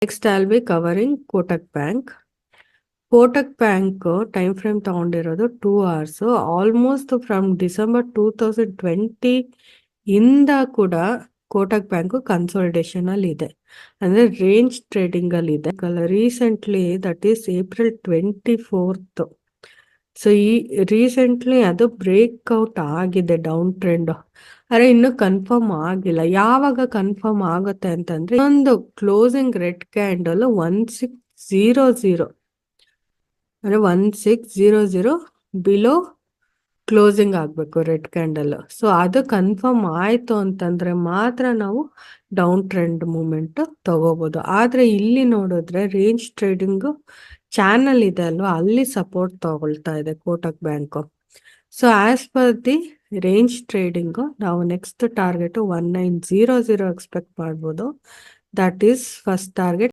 Next I'll be covering Kotak bank. Kotak bank time frame ತಗೊಂಡಿರೋದು 2 hours. Almost from December 2020 ಇಂದ ಕೂಡ Kotak bank consolidation ಅಲ್ಲಿ ಇದೆ, ಅಂದ್ರೆ ರೇಂಜ್ ಟ್ರೇಡಿಂಗ್ ಅಲ್ಲಿ ಇದೆ. Recently that is April 24th. So ಈ ರೀಸೆಂಟ್ಲಿ ಅದು ಬ್ರೇಕ್ಔಟ್ ಆಗಿದೆ ಡೌನ್ ಟ್ರೆಂಡ್, ಅರೆ ಇನ್ನು ಕನ್ಫರ್ಮ್ ಆಗಿಲ್ಲ. ಯಾವಾಗ ಕನ್ಫರ್ಮ್ ಆಗುತ್ತೆ ಅಂತಂದ್ರೆ ಒಂದು ಕ್ಲೋಸಿಂಗ್ ರೆಡ್ ಕ್ಯಾಂಡಲ್ 1600 ಅಂದ್ರೆ 1600 ಬಿಲೋ ಕ್ಲೋಸಿಂಗ್ ಆಗಬೇಕು ರೆಡ್ ಕ್ಯಾಂಡಲ್. ಸೊ ಅದು ಕನ್ಫರ್ಮ್ ಆಯ್ತು ಅಂತಂದ್ರೆ ಮಾತ್ರ ನಾವು ಡೌನ್ ಟ್ರೆಂಡ್ ಮೂಮೆಂಟ್ ತಗೋಬಹುದು. ಆದ್ರೆ ಇಲ್ಲಿ ನೋಡಿದ್ರೆ ರೇಂಜ್ ಟ್ರೇಡಿಂಗ್ ಚಾನಲ್ ಇದೆ ಅಲ್ವಾ, ಅಲ್ಲಿ ಸಪೋರ್ಟ್ ತಗೊಳ್ತಾ ಇದೆ Kotak bank. So as per the range trading ನಾವು ನೆಕ್ಸ್ಟ್ ಟಾರ್ಗೆಟ್ 1900 ಎಕ್ಸ್ಪೆಕ್ಟ್ ಮಾಡ್ಬೋದು. That is first target.